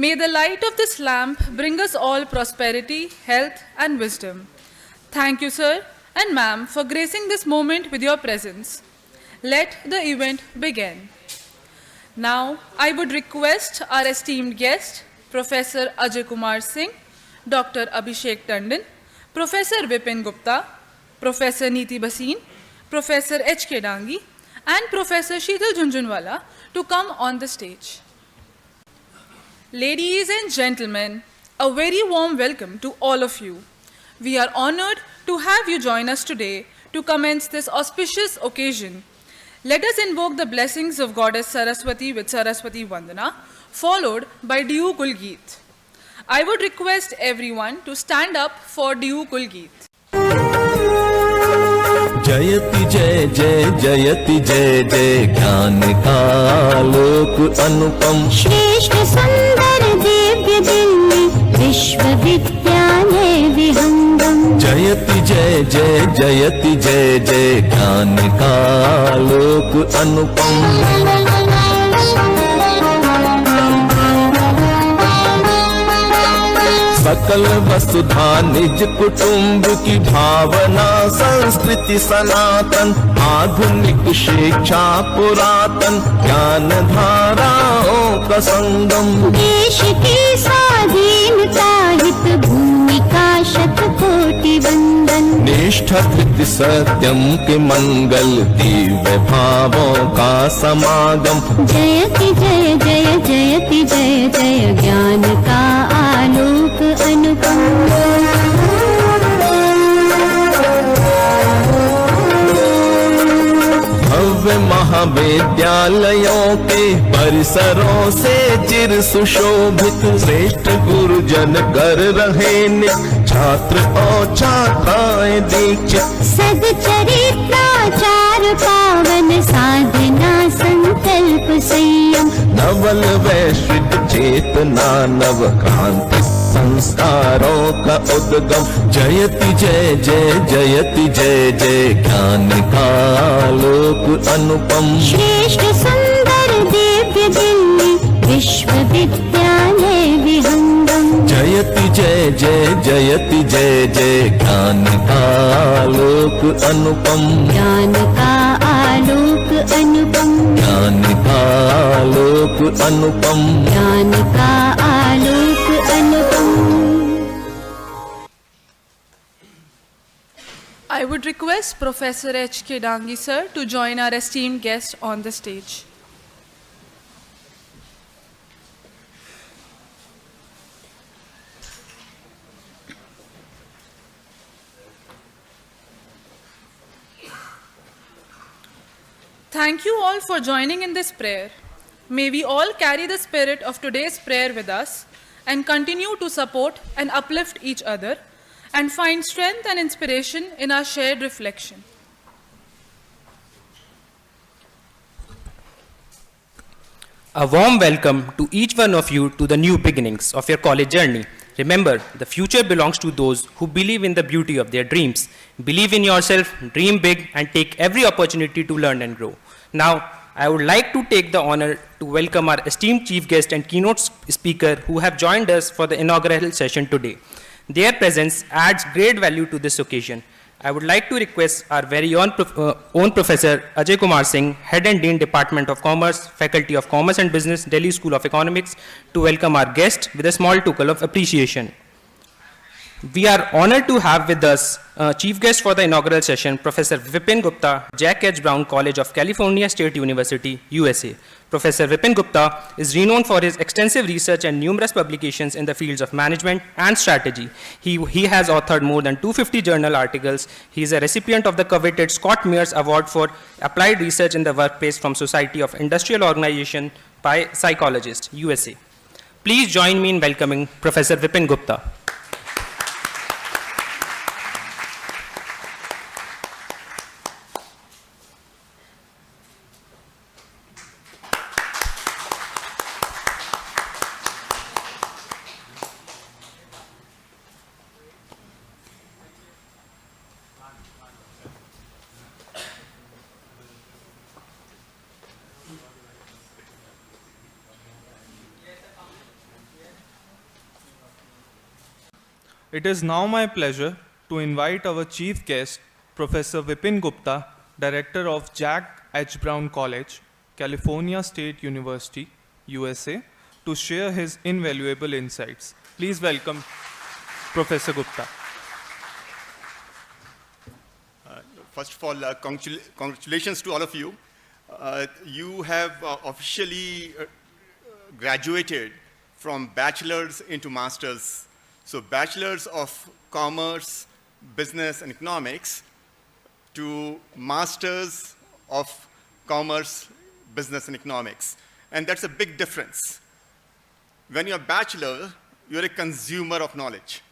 May the light of this lamp bring us all prosperity, health, and wisdom. Thank you, sir and ma'am, for gracing this moment with your presence. Let the event begin. Now, I would request our esteemed guest, Professor Ajay Kumar Singh, Dr. Abhishek Tandon, Professor Vipin Gupta, Professor Neeti Bhasin, Professor H.K. Dangi, and Professor Sheetal Junjunwala to come on the stage. Ladies and gentlemen, a very warm welcome to all of you. We are honored to have you join us today to commence this auspicious occasion. Let us invoke the blessings of Goddess Saraswati with Saraswati Vandana, followed by Diyu Kulgeet. I would request everyone to stand up for Diyu Kulgeet. जयति जय जय जयति जय जय ज्ञान का लोक अनुपम श्रेष्ठ सुंदर दिव्य दिल्ली विश्वविद्यालय विहंगम जयति जय जय जयति जय जय ज्ञान का लोक अनुपम सकल वसुधा निज कुटुंब की भावना संस्कृति सनातन आधुनिक शिक्षा पुरातन ज्ञान धाराओं का संगम देश की स्वाधीनता हित भूमि का शतकोटि वंदन निष्ठा धृति सत्यम के मंगल दिव्य भावों का समागम जयति जय जय जयति जय जय ज्ञान का आलोक अनुपम भव्य महाविद्यालयों के परिसरों से चिर सुशोभित श्रेष्ठ गुरुजन कर रहे नित्य छात्र और छात्राएं दीक्षित सदचरित्राचार पावन साधना संकल्प संयम नवल वैश्विक चेतना नव क्रांति संस्कारों का उद्गम जयति जय जय जयति जय जय ज्ञान का लोक अनुपम श्रेष्ठ सुंदर दिव्य दिल्ली विश्वविद्यालय विहंगम जयति जय जय जयति जय जय ज्ञान का लोक अनुपम ज्ञान का आलोक अनुपम ज्ञान का लोक अनुपम ज्ञान का आलोक अनुपम I would request Professor H.K. Dangi, sir, to join our esteemed guest on the stage. Thank you all for joining in this prayer. May we all carry the spirit of today's prayer with us and continue to support and uplift each other and find strength and inspiration in our shared reflection. A warm welcome to each one of you to the new beginnings of your college journey. Remember, the future belongs to those who believe in the beauty of their dreams. Believe in yourself, dream big, and take every opportunity to learn and grow. Now, I would like to take the honor to welcome our esteemed chief guest and keynote speaker who have joined us for the inaugural session today. Their presence adds great value to this occasion. I would like to request our very own Professor Ajay Kumar Singh, Head and Dean Department of Commerce, Faculty of Commerce and Business, Delhi School of Economics, to welcome our guest with a small token of appreciation. We are honored to have with us chief guest for the inaugural session, Professor Vipin Gupta, Jack H. Brown College of California State University, USA. Professor Vipin Gupta is renowned for his extensive research and numerous publications in the fields of management and strategy. He has authored more than 250 journal articles. He is a recipient of the coveted Scott Mears Award for Applied Research in the Workplace from Society of Industrial Organization by Psychologists, USA. Please join me in welcoming Professor Vipin Gupta. It is now my pleasure to invite our chief guest, Professor Vipin Gupta, Director of Jack H. Brown College, California State University, USA, to share his invaluable insights. Please welcome Professor Gupta. First of all, congratulations to all of you. You have officially graduated from bachelor's into master's. So bachelor's of commerce, business, and economics to master's of commerce, business, and economics. And that's a big difference. When you're a bachelor, you're a consumer of knowledge.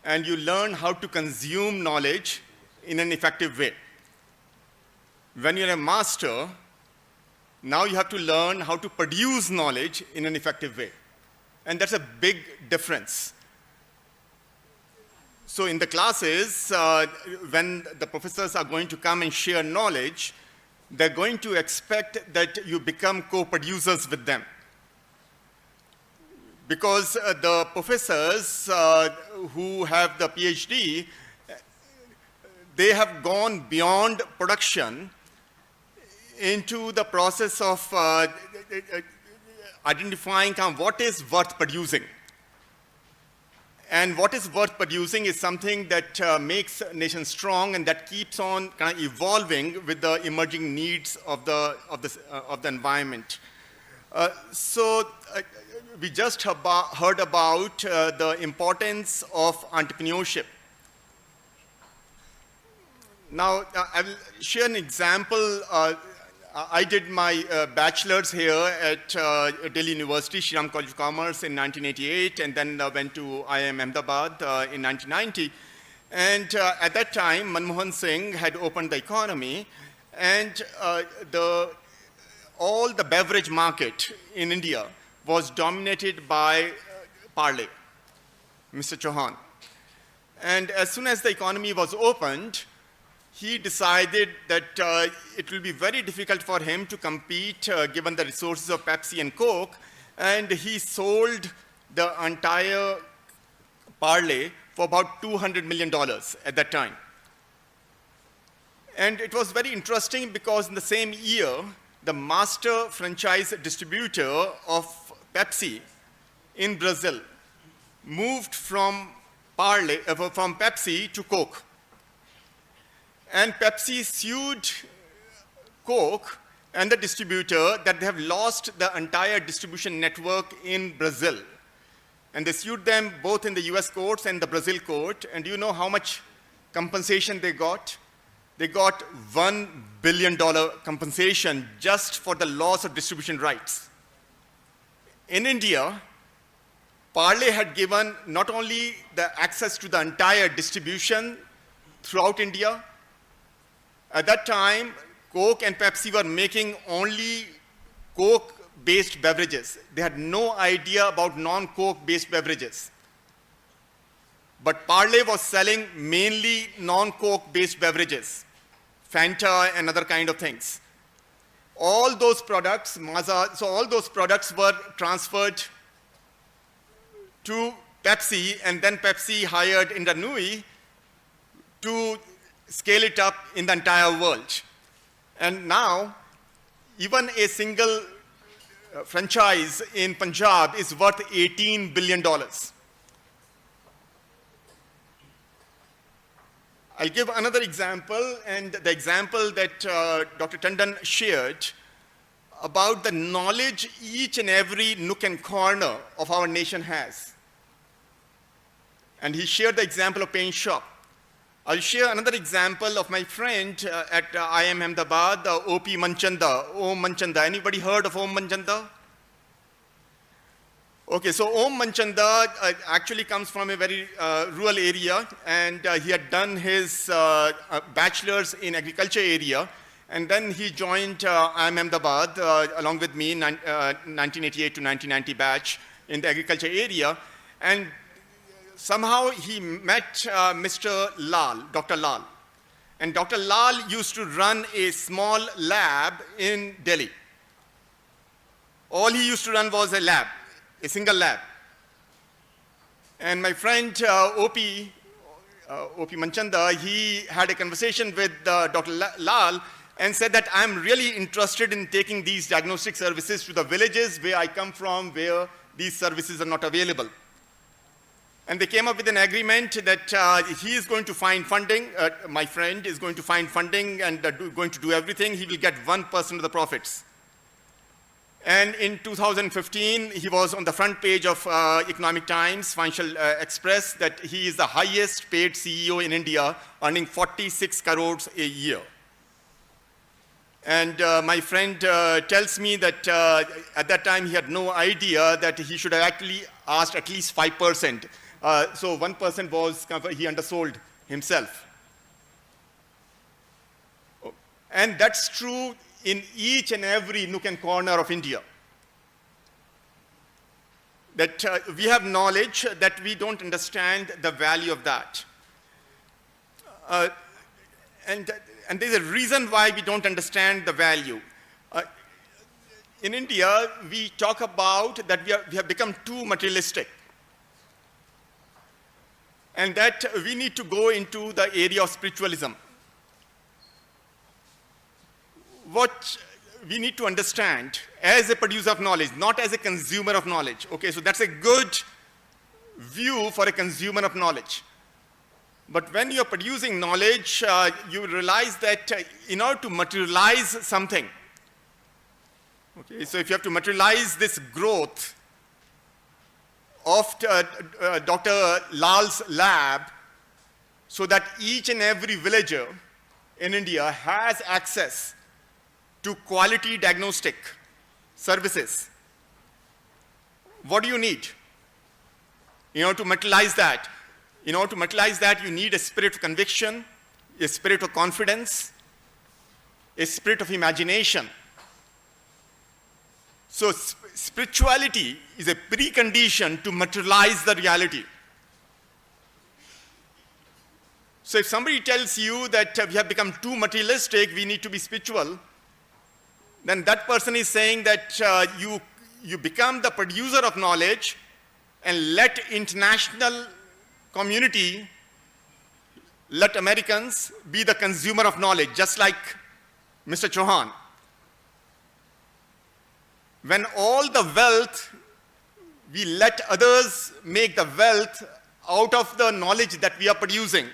And you learn how to consume knowledge in an effective way. When you're a master, now you have to learn how to produce knowledge in an effective way. And that's a big difference. So in the classes, when the professors are going to come and share knowledge, they're going to expect that you become co-producers with them. Because the professors who have the PhD, they have gone beyond production into the process of identifying what is worth producing. And what is worth producing is something that makes a nation strong and that keeps on evolving with the emerging needs of the environment. We just heard about the importance of entrepreneurship. Now, I will share an example. I did my bachelor's here at Delhi University, Shri Ram College of Commerce in 1988, and then went to IIM Ahmedabad in 1990. And at that time, Manmohan Singh had opened the economy, and all the beverage market in India was dominated by Parle, Mr. Chauhan. And as soon as the economy was opened, he decided that it will be very difficult for him to compete given the resources of Pepsi and Coke, and he sold the entire Parle for about $200 million at that time. And it was very interesting because in the same year, the master franchise distributor of Pepsi in Brazil moved from Pepsi to Coke. And Pepsi sued Coke and the distributor that they have lost the entire distribution network in Brazil. And they sued them both in the US courts and the Brazil court. And do you know how much compensation they got? They got $1 billion compensation just for the loss of distribution rights. In India, Parle had given not only the access to the entire distribution throughout India. At that time, Coke and Pepsi were making only Coke-based beverages. They had no idea about non-Coke-based beverages. But Parle was selling mainly non-Coke-based beverages, Fanta and other kind of things. All those products, all those products were transferred to Pepsi, and then Pepsi hired Indra Nooyi to scale it up in the entire world. And now, even a single franchise in Punjab is worth $18 billion. I'll give another example, and the example that Dr. Tandon shared about the knowledge each and every nook and corner of our nation has. And he shared the example of paint shop. I'll share another example of my friend at IIM Ahmedabad, O.P. Manchanda, Om Manchanda. Anybody heard of Om Manchanda? Okay, so Om Manchanda actually comes from a very rural area, and he had done his bachelor's in agriculture area, and then he joined IIM Ahmedabad along with me in 1988 to 1990 batch in the agriculture area, and somehow he met Mr. Lal, Dr. Lal. And Dr. Lal used to run a small lab in Delhi. All he used to run was a lab, a single lab. And my friend OP Manchanda, he had a conversation with Dr. Lal and said that I'm really interested in taking these diagnostic services to the villages where I come from, where these services are not available. And they came up with an agreement that he is going to find funding, my friend is going to find funding and going to do everything. He will get 1% of the profits. And in 2015, he was on the front page of Economic Times, Financial Express, that he is the highest paid CEO in India, earning 46 crores a year. And my friend tells me that at that time he had no idea that he should have actually asked at least 5%. So 1% was, he undersold himself. And that's true in each and every nook and corner of India. That we have knowledge that we don't understand the value of that. And there's a reason why we don't understand the value. In India, we talk about that we have become too materialistic. And that we need to go into the area of spiritualism. What we need to understand as a producer of knowledge, not as a consumer of knowledge. Okay, so that's a good view for a consumer of knowledge. But when you're producing knowledge, you realize that in order to materialize something, okay, so if you have to materialize this growth of Dr. Lal's lab, so that each and every villager in India has access to quality diagnostic services. What do you need in order to materialize that? In order to materialize that, you need a spirit of conviction, a spirit of confidence, a spirit of imagination. So spirituality is a precondition to materialize the reality. So if somebody tells you that we have become too materialistic, we need to be spiritual, then that person is saying that you become the producer of knowledge and let international community, let Americans be the consumer of knowledge, just like Mr. Chauhan. When all the wealth, we let others make the wealth out of the knowledge that we are producing.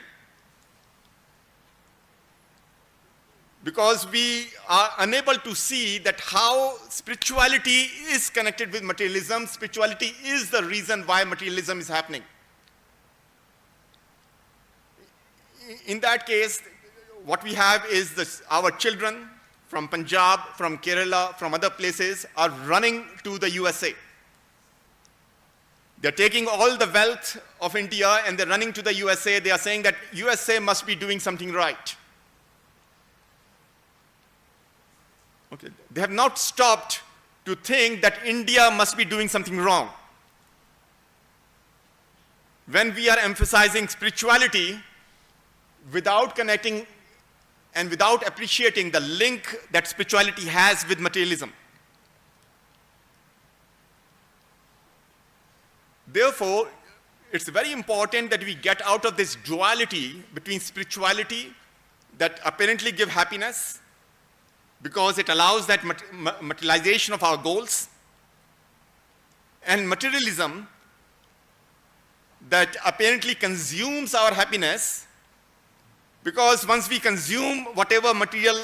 Because we are unable to see that how spirituality is connected with materialism. Spirituality is the reason why materialism is happening. In that case, what we have is this, our children from Punjab, from Kerala, from other places are running to the USA. They're taking all the wealth of India and they're running to the USA. They are saying that USA must be doing something right. Okay. They have not stopped to think that India must be doing something wrong. When we are emphasizing spirituality without connecting and without appreciating the link that spirituality has with materialism. Therefore, it's very important that we get out of this duality between spirituality that apparently give happiness because it allows that materialization of our goals, and materialism that apparently consumes our happiness, because once we consume whatever material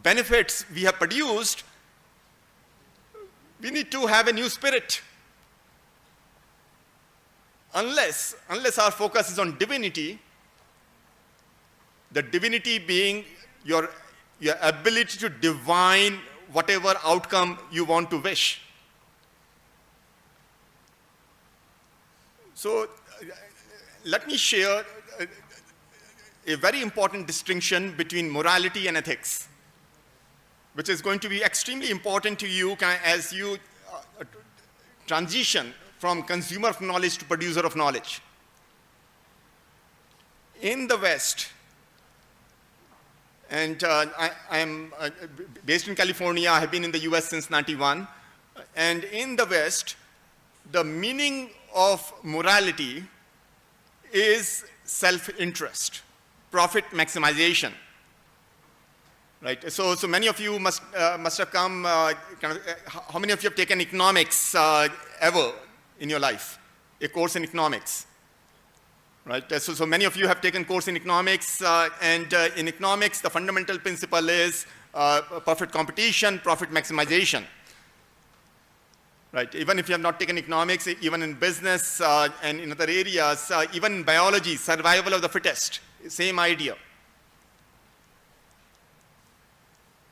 benefits we have produced, we need to have a new spirit. Unless our focus is on divinity, the divinity being your ability to divine whatever outcome you want to wish. So let me share a very important distinction between morality and ethics, which is going to be extremely important to you as you transition from consumer of knowledge to producer of knowledge. In the West, and I am based in California, I have been in the US since '91, and in the West, the meaning of morality is self-interest, profit maximization. Right. So many of you must have come. How many of you have taken economics ever in your life? A course in economics. Right. So many of you have taken course in economics, and in economics, the fundamental principle is perfect competition, profit maximization. Right. Even if you have not taken economics, even in business and in other areas, even in biology, survival of the fittest, same idea.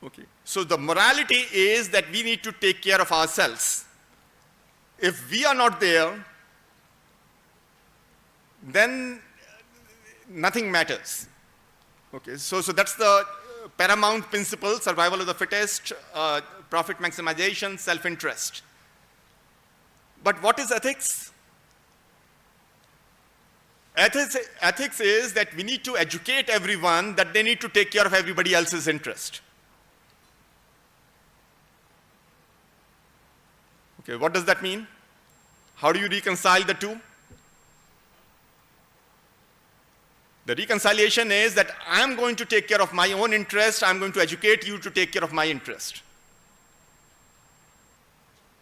Okay. So the morality is that we need to take care of ourselves. If we are not there, then nothing matters. Okay. So that's the paramount principle: survival of the fittest, profit maximization, self-interest. But what is ethics? Ethics is that we need to educate everyone that they need to take care of everybody else's interest. Okay, what does that mean? How do you reconcile the two? The reconciliation is that I am going to take care of my own interest, I am going to educate you to take care of my interest.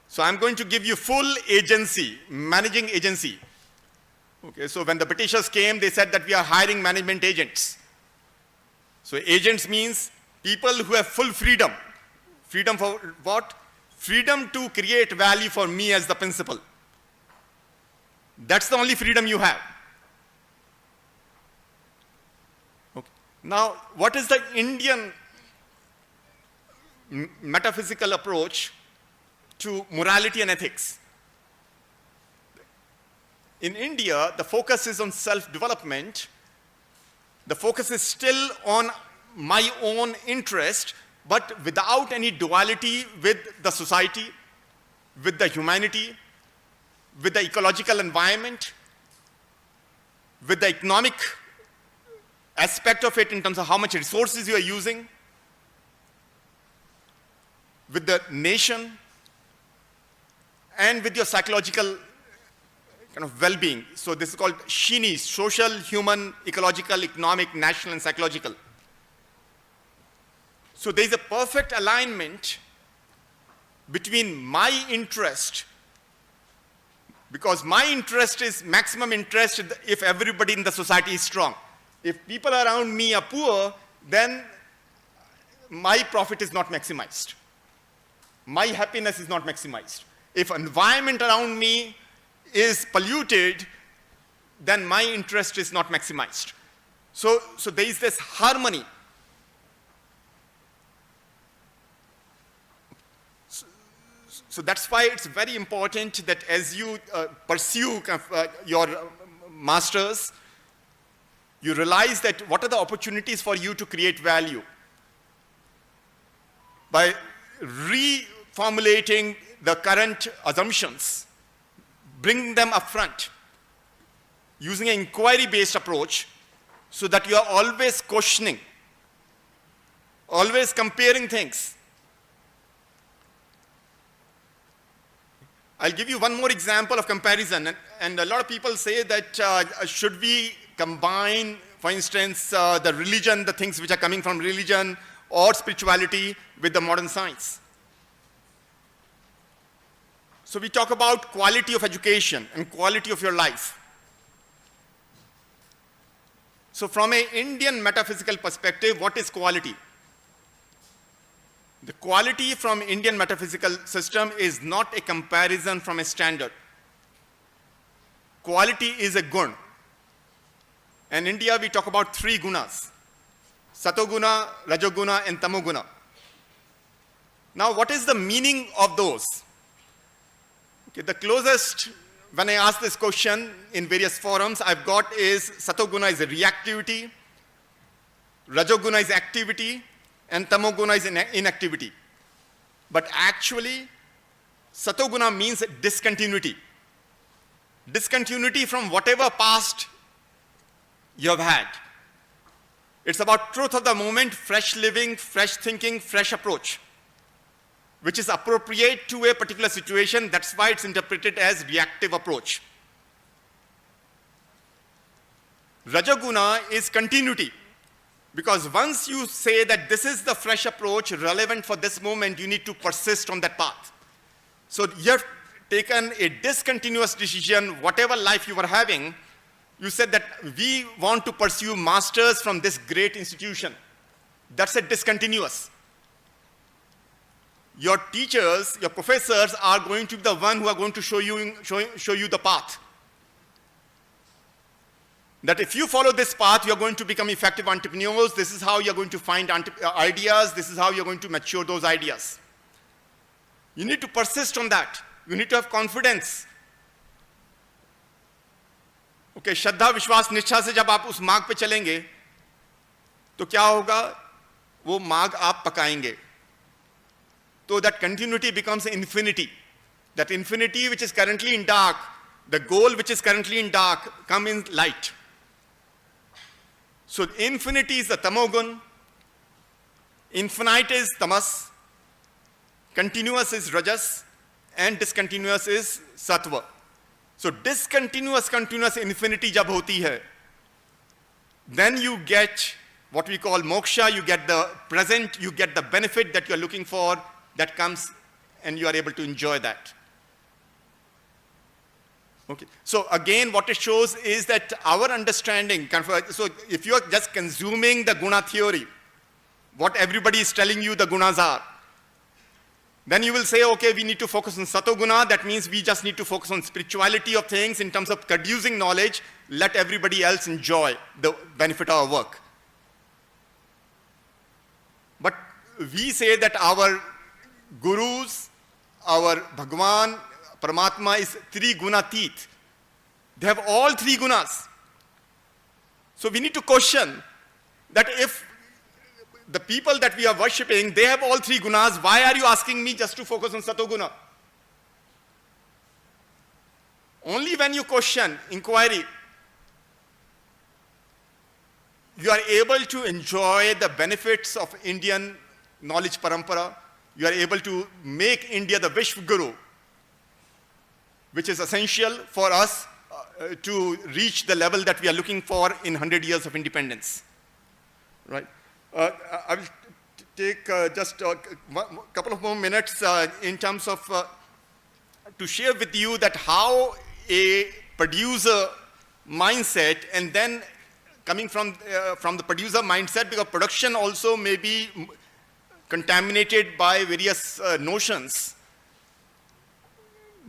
So I'm going to give you full agency, managing agency. Okay, so when the Britishers came, they said that we are hiring management agents. So agents means people who have full freedom. Freedom for what? Freedom to create value for me as the principal. That's the only freedom you have. Okay. Now, what is the Indian metaphysical approach to morality and ethics? In India, the focus is on self-development. The focus is still on my own interest, but without any duality with the society, with the humanity, with the ecological environment, with the economic aspect of it in terms of how much resources you are using, with the nation, and with your psychological kind of well-being. So this is called SHINI, social, human, ecological, economic, national, and psychological. So there is a perfect alignment between my interest, because my interest is maximum interest if everybody in the society is strong. If people around me are poor, then my profit is not maximized. My happiness is not maximized. If environment around me is polluted, then my interest is not maximized. So there is this harmony. So that's why it's very important that as you pursue your masters, you realize that what are the opportunities for you to create value. By reformulating the current assumptions, bring them up front, using an inquiry-based approach, so that you are always questioning, always comparing things. I'll give you one more example of comparison, and a lot of people say that should we combine, for instance, the religion, the things which are coming from religion or spirituality with the modern science. So we talk about quality of education and quality of your life. So from an Indian metaphysical perspective, what is quality? The quality from Indian metaphysical system is not a comparison from a standard. Quality is a gun. In India, we talk about 3 gunas: Satoguna, Rajoguna, and Tamoguna. Now, what is the meaning of those? Okay, the closest, when I ask this question in various forums, I've got is Satoguna is a reactivity, Rajoguna is activity, and Tamoguna is inactivity. But actually, Satoguna means discontinuity. Discontinuity from whatever past you have had. It's about truth of the moment, fresh living, fresh thinking, fresh approach, which is appropriate to a particular situation. That's why it's interpreted as reactive approach. Rajaguna is continuity. Because once you say that this is the fresh approach relevant for this moment, you need to persist on that path. So you have taken a discontinuous decision, whatever life you were having, you said that we want to pursue masters from this great institution. That's a discontinuous. Your teachers, your professors are going to be the one who are going to show you the path. That if you follow this path, you're going to become effective entrepreneurs. This is how you're going to find ideas. This is how you're going to mature those ideas. You need to persist on that. You need to have confidence. Okay, श्रद्धा विश्वास निष्ठा से जब आप उस मार्ग पे चलेंगे तो क्या होगा वो मार्ग आप पकाएंगे तो that continuity becomes infinity. That infinity which is currently in dark, the goal which is currently in dark come in light. So infinity is the tamogun, infinite is tamas, continuous is rajas, and discontinuous is sattva. So discontinuous continuous infinity jab hoti hai, then you get what we call moksha, you get the present, you get the benefit that you are looking for, that comes and you are able to enjoy that. Okay. So again, what it shows is that our understanding, so if you are just consuming the guna theory, what everybody is telling you the gunas are, then you will say, okay, we need to focus on satoguna. That means we just need to focus on spirituality of things in terms of producing knowledge. Let everybody else enjoy the benefit of our work. But we say that our gurus, our Bhagwan, Paramatma is three gunatit. They have all three gunas. So we need to question that if the people that we are worshipping, they have all three gunas, why are you asking me just to focus on satoguna? Only when you question, inquiry, you are able to enjoy the benefits of Indian knowledge parampara. You are able to make India the Vishwa Guru, which is essential for us to reach the level that we are looking for in 100 years of independence. Right? I will take just a couple of more minutes in terms of to share with you that how a producer mindset, and then coming from the producer mindset, because production also may be contaminated by various notions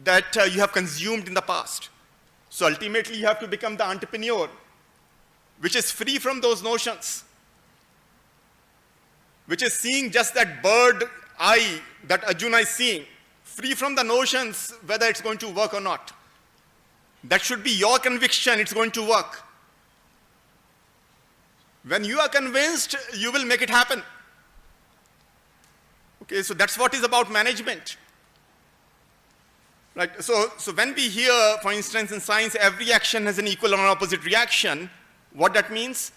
that you have consumed in the past. So ultimately you have to become the entrepreneur, which is free from those notions, which is seeing just that bird eye that Arjuna is seeing, free from the notions whether it's going to work or not. That should be your conviction, it's going to work. When you are convinced, you will make it happen. Okay, so that's what is about management. Right, so when we hear, for instance, in science, every action has an equal and opposite reaction, what that means?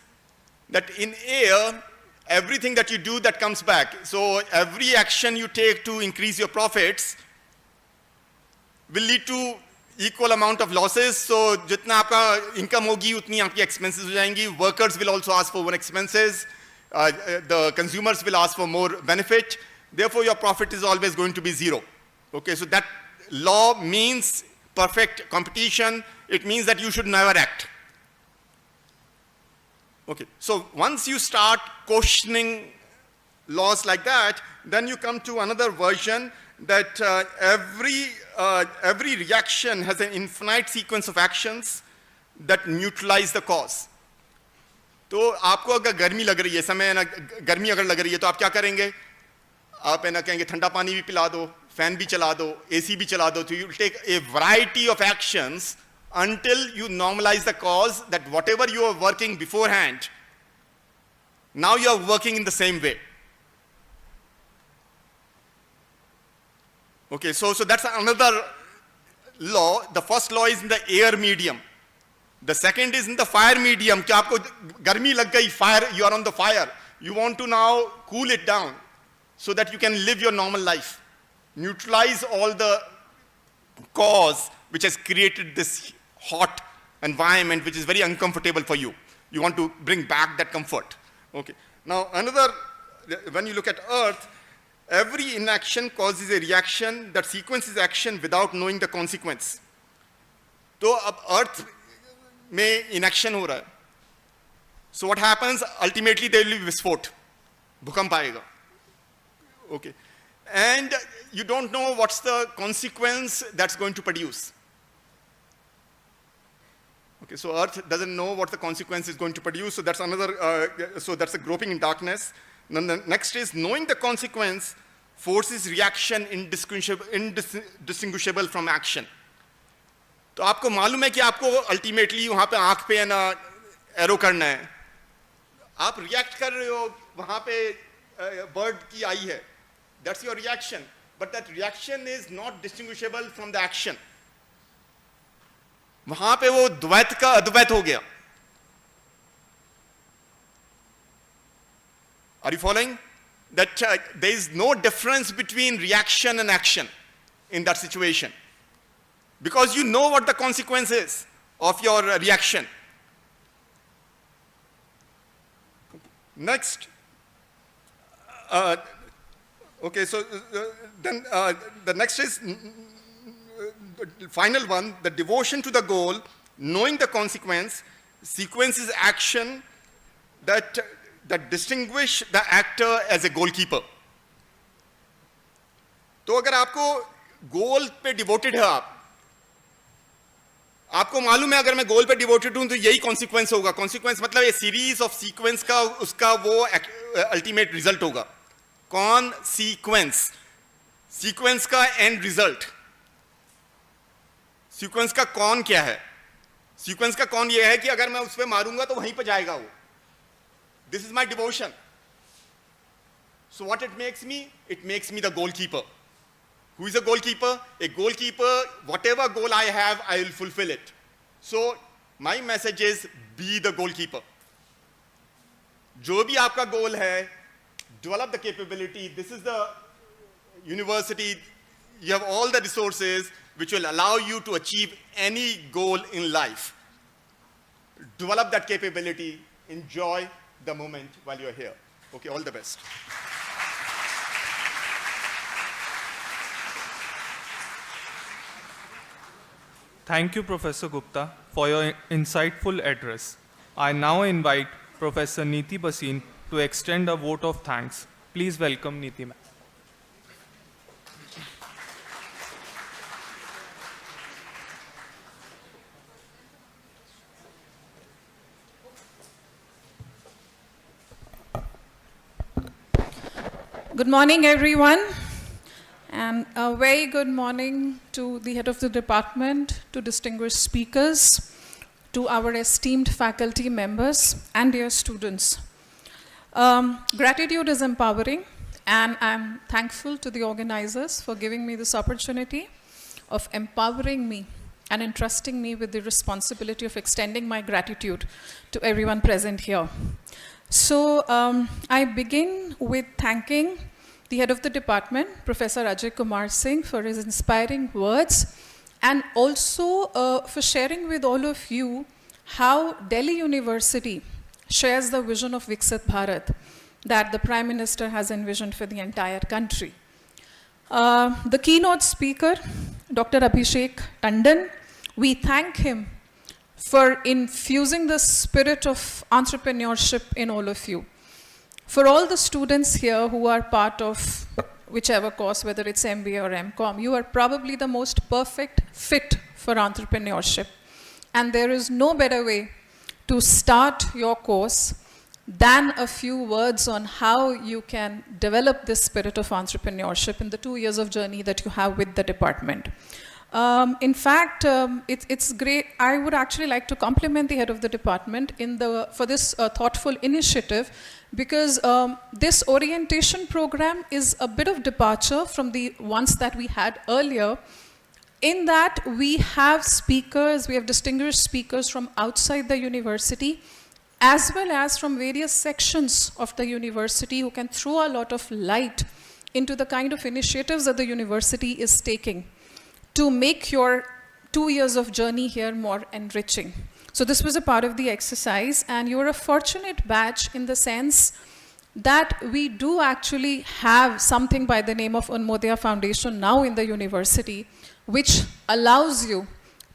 That in air, everything that you do, that comes back. So every action you take to increase your profits will lead to equal amount of losses. So jitna aapka income hogi, utni aapki expenses ho jayengi. Workers will also ask for more expenses. The consumers will ask for more benefit. Therefore, your profit is always going to be zero. Okay, so that law means perfect competition. It means that you should never act. Okay, so once you start questioning laws like that, then you come to another version that every reaction has an infinite sequence of actions that neutralize the cause. तो आपको अगर गर्मी लग रही है, समय ना गर्मी अगर लग रही है तो आप क्या करेंगे? आप है ना कहेंगे ठंडा पानी भी पिला दो, फैन भी चला दो, एसी भी चला दो. So you will take a variety of actions until you normalize the cause, that whatever you are working beforehand, now you are working in the same way. Okay, so that's another law. The first law is in the air medium. The second is in the fire medium. कि आपको गर्मी लग गई, fire, you are on the fire. You want to now cool it down so that you can live your normal life. Neutralize all the cause which has created this hot environment which is very uncomfortable for you. You want to bring back that comfort. Okay. Now, when you look at Earth, every inaction causes a reaction that sequences action without knowing the consequence. तो अब Earth में inaction हो रहा है. So what happens? Ultimately, there will be विस्फोट, भूकंप आएगा. Okay. And you don't know what's the consequence that's going to produce. Okay, so Earth doesn't know what the consequence is going to produce, so that's so that's a groping in darkness. Then the next is knowing the consequence forces reaction indistinguishable from action. तो आपको मालूम है कि आपको ultimately वहाँ पे आँख पे ना एरो करना है. आप react कर रहे हो, वहाँ पे bird की आई है. That's your reaction, but that reaction is not distinguishable from the action. वहां पे वो द्वैत का अद्वैत हो गया. Are you following? That there is no difference between reaction and action in that situation, because you know what the consequence is of your reaction. Next. Okay, so then the next is the final one, the devotion to the goal, knowing the consequence, sequences action that distinguish the actor as a goalkeeper. तो अगर आपको गोल पे devoted है आपको मालूम है अगर मैं गोल पे डिवोटेड हूं तो यही कॉन्सिक्वेंस होगा. कॉन्सिक्वेंस मतलब ये सीरीज ऑफ सीक्वेंस का उसका वो अल्टीमेट रिजल्ट होगा. कॉन्सिक्वेंस, सीक्वेंस का एंड रिजल्ट. सीक्वेंस का कौन क्या है? सीक्वेंस का कौन ये है कि अगर मैं उस पर मारूंगा तो वहीं पर जाएगा वो. This is my devotion. So what it makes me the goalkeeper. Who is a goalkeeper? A goalkeeper, whatever goal I have, I will fulfill it. So my message is be the goalkeeper. जो भी आपका goal है, develop the capability. This is the university. You have all the resources which will allow you to achieve any goal in life. Develop that capability. Enjoy the moment while you're here. Okay, all the best. Thank you, Professor Gupta, for your insightful address. I now invite Professor Neeti Bhasin to extend a vote of thanks. Please welcome Neeti ma'am. Good morning, everyone. And a very good morning to the head of the department, to distinguished speakers, to our esteemed faculty members, and dear students. Gratitude is empowering, and I'm thankful to the organizers for giving me this opportunity of empowering me and entrusting me with the responsibility of extending my gratitude to everyone present here. So I begin with thanking the head of the department, Professor Ajay Kumar Singh, for his inspiring words, and also for sharing with all of you how Delhi University shares the vision of Viksit Bharat that the Prime Minister has envisioned for the entire country. The keynote speaker, Dr. Abhishek Tandon, we thank him for infusing the spirit of entrepreneurship in all of you. For all the students here who are part of whichever course, whether it's MBA or MCom, you are probably the most perfect fit for entrepreneurship. And there is no better way to start your course than a few words on how you can develop this spirit of entrepreneurship in the 2 years of journey that you have with the department. In fact, it's great. I would actually like to compliment the head of the department for this thoughtful initiative, because this orientation program is a bit of departure from the ones that we had earlier, in that we have speakers, we have distinguished speakers from outside the university, as well as from various sections of the university who can throw a lot of light into the kind of initiatives that the university is taking to make your 2 years of journey here more enriching. So this was a part of the exercise, and you're a fortunate batch in the sense that we do actually have something by the name of Unmodaya Foundation now in the university, which allows you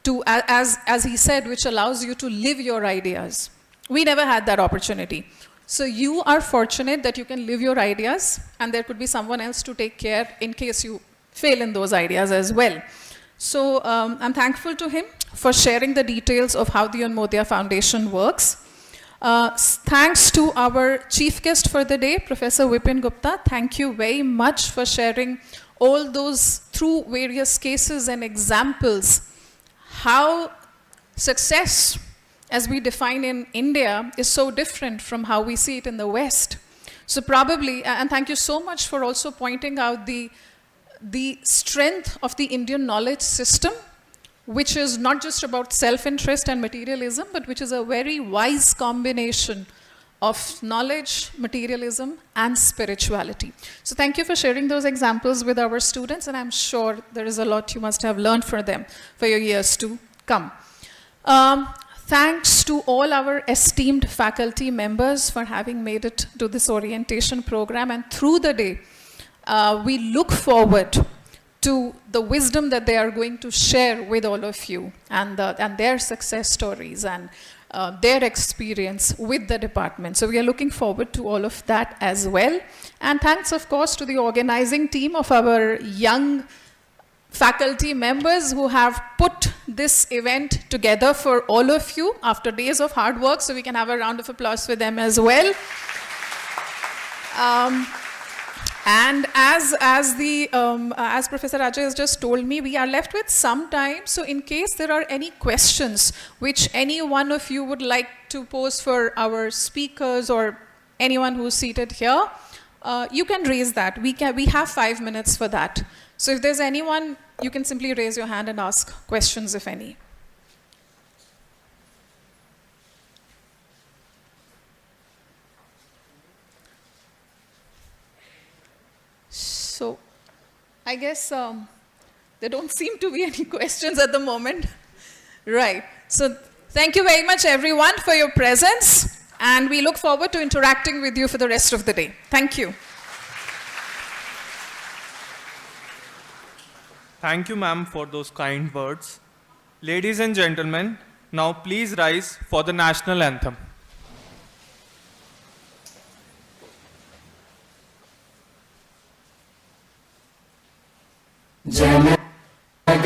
to, as he said, which allows you to live your ideas. We never had that opportunity. So you are fortunate that you can live your ideas, and there could be someone else to take care in case you fail in those ideas as well. So I'm thankful to him for sharing the details of how the Unmodaya Foundation works. Thanks to our chief guest for the day, Professor Vipin Gupta. Thank you very much for sharing all those through various cases and examples, how success, as we define in India, is so different from how we see it in the West. So probably, and thank you so much for also pointing out the strength of the Indian knowledge system, which is not just about self-interest and materialism, but which is a very wise combination of knowledge, materialism, and spirituality. So thank you for sharing those examples with our students, and I'm sure there is a lot you must have learned from them for your years to come. Thanks to all our esteemed faculty members for having made it to this orientation program, and through the day, we look forward to the wisdom that they are going to share with all of you, and their success stories and their experience with the department. So we are looking forward to all of that as well. And thanks, of course, to the organizing team of our young faculty members who have put this event together for all of you after days of hard work. So we can have a round of applause for them as well. And as Professor Ajay has just told me, we are left with some time. So in case there are any questions which any one of you would like to pose for our speakers or anyone who's seated here, you can raise that. We have 5 minutes for that. So if there's anyone, you can simply raise your hand and ask questions, if any. So I guess there don't seem to be any questions at the moment. Right. So thank you very much, everyone, for your presence. And we look forward to interacting with you for the rest of the day. Thank you. Thank you, ma'am, for those kind words. Ladies and gentlemen, now please rise for the national anthem.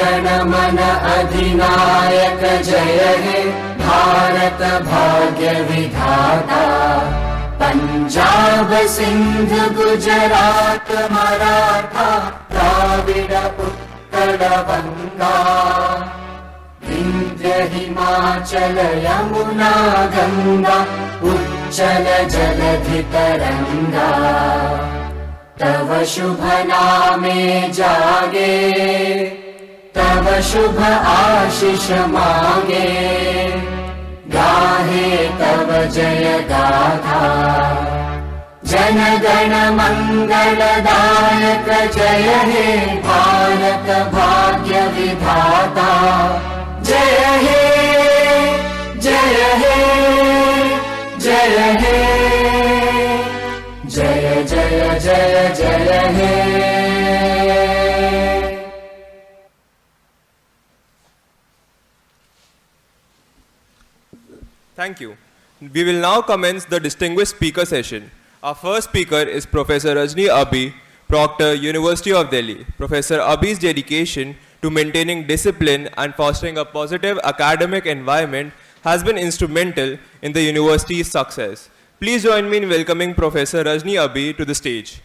गण मन अधिनायक जय हे भारत भाग्य विधाता पंजाब सिंध गुजरात मराठा द्राविड उत्कल गंगा विंध्य हिमाचल यमुना गंगा उच्चल जलधि तरंगा तव शुभ नामे जागे तव शुभ आशीष मांगे गाहे तव जय गाथा जन गण मंगलदायक जय हे भारत भाग्य विधाता जय हे जय हे जय हे जय जय जय जय हे Thank you. We will now commence the distinguished speaker session. Our first speaker is Professor Rajni Abi, Proctor, University of Delhi. Professor Abi's dedication to maintaining discipline and fostering a positive academic environment has been instrumental in the university's success. Please join me in welcoming Professor Rajni Abi to the stage.